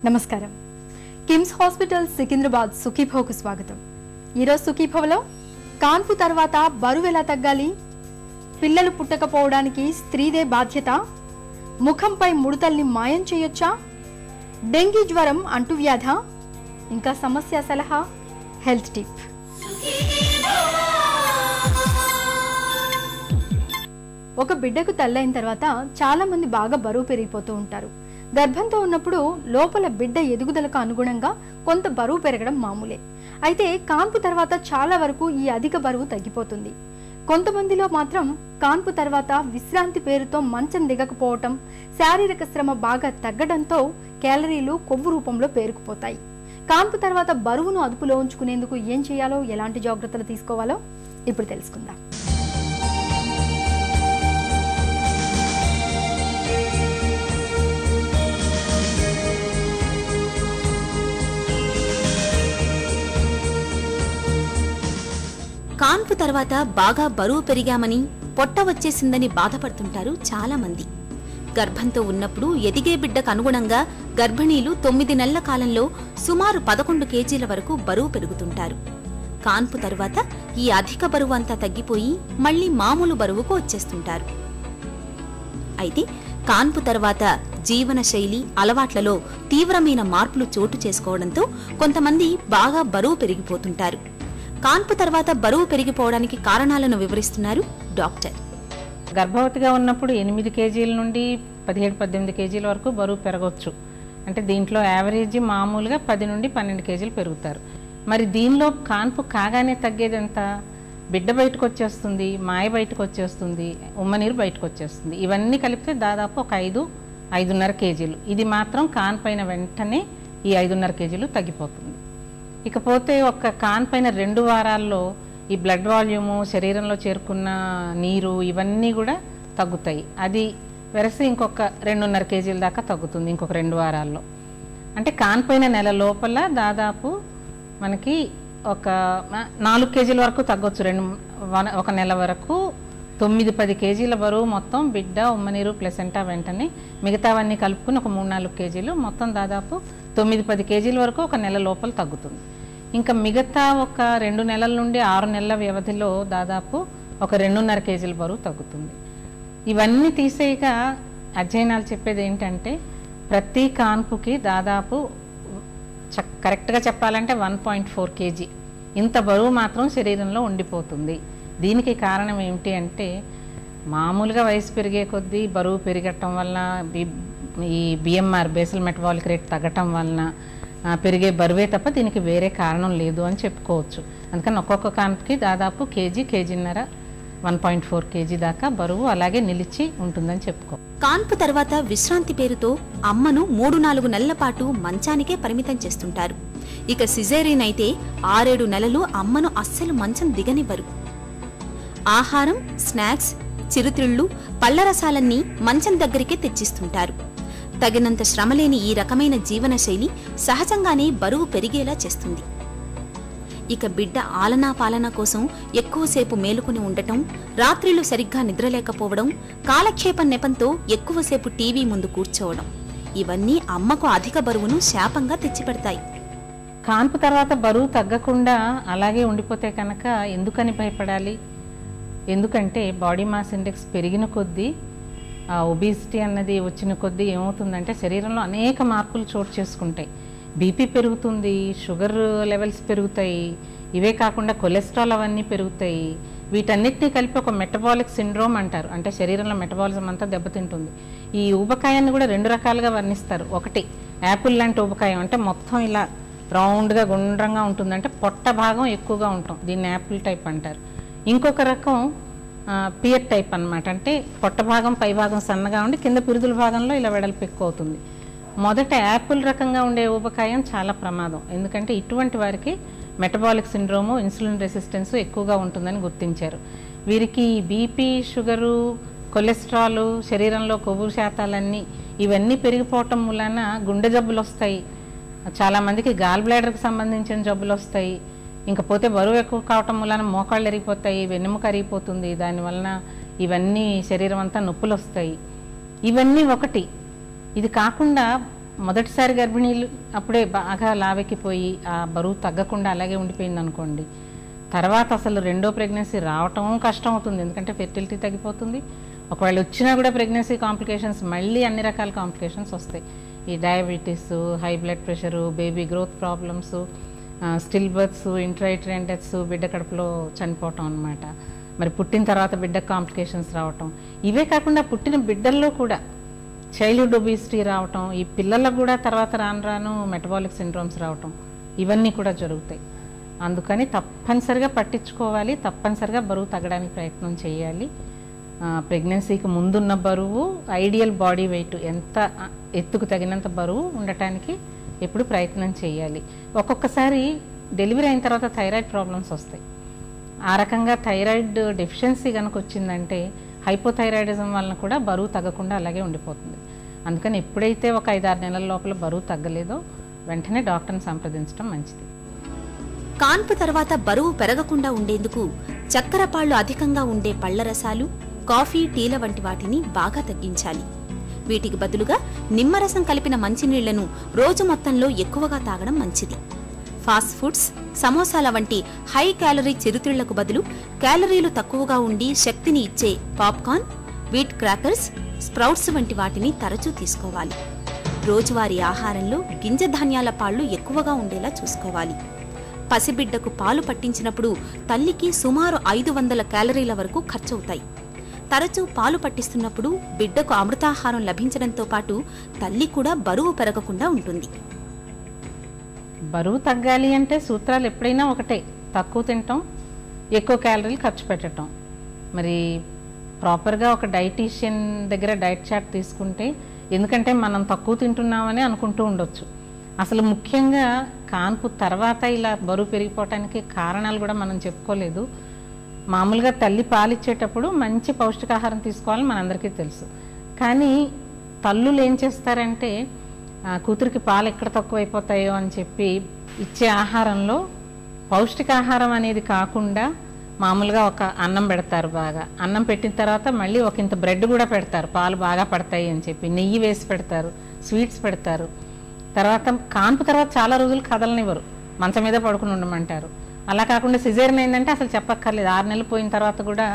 నమస్కారం. కిమ్స్ హాస్పిటల్ సికింద్రాబాద్ సుఖీభవకు స్వాగతం. ఈరోజు సుఖీభవలో కాన్పు తర్వాత బరువు ఎలా తగ్గాలి, పిల్లలు పుట్టకపోవడానికి స్త్రీదే బాధ్యత, ముఖంపై ముడతల్ని మాయం చేయొచ్చా, డెంగీ జ్వరం అంటువ్యాధ, ఇంకా సమస్య సలహా, హెల్త్ టిప్. ఒక బిడ్డకు తల్లైన తర్వాత చాలా మంది బాగా బరువు పెరిగిపోతూ ఉంటారు. గర్భంతో ఉన్నప్పుడు లోపల బిడ్డ ఎదుగుదలకు అనుగుణంగా కొంత బరువు పెరగడం మామూలే. అయితే కాన్పు తర్వాత చాలా వరకు ఈ అధిక బరువు తగ్గిపోతుంది. కొంతమందిలో మాత్రం కాన్పు తర్వాత విశ్రాంతి పేరుతో మంచం దిగకపోవటం, శారీరక శ్రమ బాగా తగ్గడంతో క్యాలరీలు కొవ్వు రూపంలో పేరుకుపోతాయి. కాన్పు తర్వాత బరువును అదుపులో ఉంచుకునేందుకు ఏం చేయాలో, ఎలాంటి జాగ్రత్తలు తీసుకోవాలో ఇప్పుడు తెలుసుకుందాం. కాన్పు తర్వాత బాగా బరువు పెరిగామని, పొట్ట వచ్చేసిందని బాధపడుతుంటారు చాలా మంది. గర్భంతో ఉన్నప్పుడు ఎదిగే బిడ్డకు అనుగుణంగా గర్భిణీలు 9 నెలల కాలంలో సుమారు 11 కేజీల వరకు బరువు పెరుగుతుంటారు. కాన్పు తర్వాత ఈ అధిక బరువు అంతా తగ్గిపోయి మళ్లీ మామూలు బరువుకు వచ్చేస్తుంటారు. అయితే కాన్పు తర్వాత జీవన శైలి, అలవాట్లలో తీవ్రమైన మార్పులు చోటు చేసుకోవడంతో కొంతమంది బాగా బరువు పెరిగిపోతుంటారు. కాన్పు తర్వాత బరువు పెరిగిపోవడానికి కారణాలను వివరిస్తున్నారు డాక్టర్. గర్భవతిగా ఉన్నప్పుడు 8 కేజీల నుండి 17-18 కేజీల వరకు బరువు పెరగవచ్చు. అంటే దీంట్లో యావరేజ్ మామూలుగా 10 నుండి 12 కేజీలు పెరుగుతారు. మరి దీనిలో కాన్పు కాగానే తగ్గేది ఎంత? బిడ్డ బయటకు వచ్చేస్తుంది, మాయ బయటకు వచ్చేస్తుంది, ఉమ్మనీరు బయటకు వచ్చేస్తుంది. ఇవన్నీ కలిపితే దాదాపు ఒక 5-5.5 కేజీలు. ఇది మాత్రం కాన్పైన వెంటనే ఈ 5.5 కేజీలు తగ్గిపోతుంది. ఇకపోతే ఒక కాన్పైన 2 వారాల్లో ఈ బ్లడ్ వాల్యూము, శరీరంలో చేరుకున్న నీరు, ఇవన్నీ కూడా తగ్గుతాయి. అది వెరసి ఇంకొక 2.5 కేజీల దాకా తగ్గుతుంది ఇంకొక 2 వారాల్లో. అంటే కాన్పైన నెల లోపల దాదాపు మనకి ఒక 4 కేజీల వరకు తగ్గొచ్చు. ఒక నెల వరకు 9-10 కేజీల బరువు మొత్తం బిడ్డ, ఉమ్మనీరు, ప్లెసెంటా వెంటనే మిగతావన్నీ కలుపుకుని ఒక 3-4 కేజీలు, మొత్తం దాదాపు 9-10 కేజీల వరకు ఒక నెల లోపల తగ్గుతుంది. ఇంకా మిగతా ఒక 2 నెలల నుండి 6 నెలల వ్యవధిలో దాదాపు ఒక 2.5 కేజీల బరువు తగ్గుతుంది. ఇవన్నీ తీసేయగా అధ్యయనాలు చెప్పేది ఏంటంటే ప్రతి కాన్పుకి దాదాపు కరెక్ట్గా చెప్పాలంటే 1.4 కేజీ ఇంత బరువు మాత్రం శరీరంలో ఉండిపోతుంది. దీనికి కారణం ఏమిటి అంటే మామూలుగా వయసు పెరిగే కొద్దీ బరువు పెరగటం వలన, ఈ బిఎంఆర్ బేసల్ మెటబాలిక్ రేట్ తగ్గటం వలన పెరిగే బరువే తప్ప దీనికి వేరే కారణం లేదు అని చెప్పుకోవచ్చు. అందుకని ఒక్కొక్క కాన్పుకి దాదాపు కేజీన్నర 1.4 కేజీ దాకా బరువు అలాగే నిలిచి ఉంటుందని చెప్పుకో. కాన్పు తర్వాత విశ్రాంతి పేరుతో అమ్మను 3-4 నెలల పాటు మంచానికే పరిమితం చేస్తుంటారు. ఇక సిజేరియన్ అయితే 6-7 నెలలు అమ్మను అస్సలు మంచం దిగనివ్వరు. ఆహారం, స్నాక్స్, చిరుతిళ్ళు, పళ్లరసాలన్నీ మంచం దగ్గరికే తెచ్చిస్తుంటారు. తగినంత శ్రమలేని ఈ రకమైన జీవన శైలి సహజంగానే బరువు పెరిగేలా చేస్తుంది. ఇక బిడ్డ ఆలనా పాలన కోసం ఎక్కువసేపు మేలుకుని ఉండటం, రాత్రిళ్ళు సరిగ్గా నిద్రలేకపోవడం, కాలక్షేపం నెపంతో ఎక్కువసేపు టీవీ ముందు కూర్చోవడం, ఇవన్నీ అమ్మకు అధిక బరువును శాపంగా తెచ్చిపెడతాయి. కాన్పు తర్వాత బరువు తగ్గకుండా అలాగే ఉండిపోతే కనుక ఎందుకని భయపడాలి? ఎందుకంటే బాడీ మాస్ ఇండెక్స్ పెరిగిన కొద్దీ, ఒబిసిటీ అన్నది వచ్చిన కొద్దీ ఏమవుతుందంటే శరీరంలో అనేక మార్పులు చోటు చేసుకుంటాయి. బీపీ పెరుగుతుంది, షుగర్ లెవెల్స్ పెరుగుతాయి, ఇవే కాకుండా కొలెస్ట్రాల్ అవన్నీ పెరుగుతాయి. వీటన్నిటినీ కలిపి ఒక మెటబాలిక్ సిండ్రోమ్ అంటారు. అంటే శరీరంలో మెటబాలిజం అంతా దెబ్బతింటుంది. ఈ ఊబకాయాన్ని కూడా 2 రకాలుగా వర్ణిస్తారు. ఒకటి యాపిల్ లాంటి ఊబకాయం, అంటే మొత్తం ఇలా రౌండ్గా గుండ్రంగా ఉంటుంది, అంటే పొట్ట భాగం ఎక్కువగా ఉంటాం, దీన్ని యాపిల్ టైప్ అంటారు. ఇంకొక రకం పియర్ టైప్ అన్నమాట, అంటే పొట్ట భాగం పై భాగం సన్నగా ఉండి కింద పిరుదుల భాగంలో ఇలా వెడల్పు ఎక్కువ అవుతుంది. మొదట యాపిల్ రకంగా ఉండే ఊబకాయం చాలా ప్రమాదం. ఎందుకంటే ఇటువంటి వారికి మెటబాలిక్ సిండ్రోము, ఇన్సులిన్ రెసిస్టెన్స్ ఎక్కువగా ఉంటుందని గుర్తించారు. వీరికి బీపీ, షుగరు, కొలెస్ట్రాల్, శరీరంలో కొవ్వు శాతాలన్నీ ఇవన్నీ పెరిగిపోవటం మూలాన గుండె జబ్బులు వస్తాయి. చాలామందికి గాల్ బ్లాడర్కి సంబంధించిన జబ్బులు వస్తాయి. ఇంకపోతే బరువు ఎక్కువ కావటం వలన మోకాళ్ళు ఎరిగిపోతాయి, వెన్నెముక అరిగిపోతుంది. దానివలన ఇవన్నీ శరీరం అంతా నొప్పులు వస్తాయి. ఇవన్నీ ఒకటి. ఇది కాకుండా మొదటిసారి గర్భిణీలు అప్పుడే బాగా లావెక్కిపోయి ఆ బరువు తగ్గకుండా అలాగే ఉండిపోయింది అనుకోండి, తర్వాత అసలు రెండో ప్రెగ్నెన్సీ రావటం కష్టం అవుతుంది. ఎందుకంటే ఫెర్టిలిటీ తగ్గిపోతుంది. ఒకవేళ వచ్చినా కూడా ప్రెగ్నెన్సీ కాంప్లికేషన్స్ మళ్ళీ అన్ని రకాల కాంప్లికేషన్స్ వస్తాయి. ఈ diabetes, high blood pressure, baby growth problems, still births, intrauterine deaths, బిడ్డ కడుపులో చనిపోవటం అన్నమాట. మరి పుట్టిన తర్వాత బిడ్డకు కాంప్లికేషన్స్ రావటం, ఇవే కాకుండా పుట్టిన బిడ్డల్లో కూడా చైల్డ్హుడ్ ఒబిసిటీ రావటం, ఈ పిల్లలకు కూడా తర్వాత రాను రాను మెటబాలిక్ సిండ్రోమ్స్ రావటం, ఇవన్నీ కూడా జరుగుతాయి. అందుకని తప్పనిసరిగా పట్టించుకోవాలి, తప్పనిసరిగా బరువు తగ్గడానికి ప్రయత్నం చేయాలి. ప్రెగ్నెన్సీకి ముందున్న బరువు, ఐడియల్ బాడీ వెయిట్, ఎంత ఎత్తుకు తగినంత బరువు ఉండటానికి ఎప్పుడు ప్రయత్నం చేయాలి. ఒక్కొక్కసారి డెలివరీ అయిన తర్వాత థైరాయిడ్ ప్రాబ్లమ్స్ వస్తాయి. ఆ రకంగా థైరాయిడ్ డెఫిషియన్సీ కనుక వచ్చిందంటే హైపోథైరాయిడిజం వలన కూడా బరువు తగ్గకుండా అలాగే ఉండిపోతుంది. అందుకని ఎప్పుడైతే ఒక 5-6 నెలల లోపల బరువు తగ్గలేదో వెంటనే డాక్టర్ని సంప్రదించడం మంచిది. కాన్పు తర్వాత బరువు పెరగకుండా ఉండేందుకు చక్కెర పాళ్లు అధికంగా ఉండే పళ్ల రసాలు, కాఫీ, టీల వంటి వాటిని బాగా తగ్గించాలి. వీటికి బదులుగా నిమ్మరసం కలిపిన మంచినీళ్లను రోజు మొత్తంలో ఎక్కువగా తాగడం మంచిది. ఫాస్ట్ ఫుడ్స్, సమోసాల వంటి హై క్యాలరీ చిరుతిళ్లకు బదులు క్యాలరీలు తక్కువగా ఉండి శక్తిని ఇచ్చే పాప్కార్న్, వీట్ క్రాకర్స్, స్ప్రౌట్స్ వంటి వాటిని తరచూ తీసుకోవాలి. రోజువారీ ఆహారంలో గింజ ధాన్యాల పాళ్లు ఎక్కువగా ఉండేలా చూసుకోవాలి. పసిబిడ్డకు పాలు పట్టించినప్పుడు తల్లికి సుమారు 500 క్యాలరీల వరకు ఖర్చవుతాయి. తరచూ పాలు పట్టిస్తున్నప్పుడు బిడ్డకు అమృతాహారం లభించడంతో పాటు తల్లి కూడా బరువు పెరగకుండా ఉంటుంది. బరువు తగ్గాలి అంటే సూత్రాలు ఎప్పుడైనా ఒకటే, తక్కువ తినటం, ఎక్కువ క్యాలరీలు ఖర్చు పెట్టడం. మరి ప్రాపర్గా ఒక డైటీషియన్ దగ్గర డైట్ చార్ట్ తీసుకుంటే, ఎందుకంటే మనం తక్కువ తింటున్నామని అనుకుంటూ ఉండొచ్చు. అసలు ముఖ్యంగా కాన్పు తర్వాత ఇలా బరువు పెరిగిపోవటానికి కారణాలు కూడా మనం చెప్పుకోలేదు. మామూలుగా తల్లి పాలిచ్చేటప్పుడు మంచి పౌష్టికాహారం తీసుకోవాలని మనందరికీ తెలుసు. కానీ తల్లులు ఏం చేస్తారంటే కూతురికి పాలు ఎక్కడ తక్కువైపోతాయో అని చెప్పి ఇచ్చే ఆహారంలో పౌష్టికాహారం అనేది కాకుండా మామూలుగా ఒక అన్నం పెడతారు. బాగా అన్నం పెట్టిన తర్వాత మళ్ళీ ఒక ఇంత బ్రెడ్ కూడా పెడతారు, పాలు బాగా పడతాయి అని చెప్పి నెయ్యి వేసి పెడతారు, స్వీట్స్ పెడతారు. తర్వాత కాన్పు తర్వాత చాలా రోజులు కదలనివ్వరు, మంచం మీద పడుకుని ఉండమంటారు. అలా కాకుండా సిజేరియన్ ఏంటంటే అసలు చెప్పక్కర్లేదు, 6 నెలలు పోయిన తర్వాత కూడా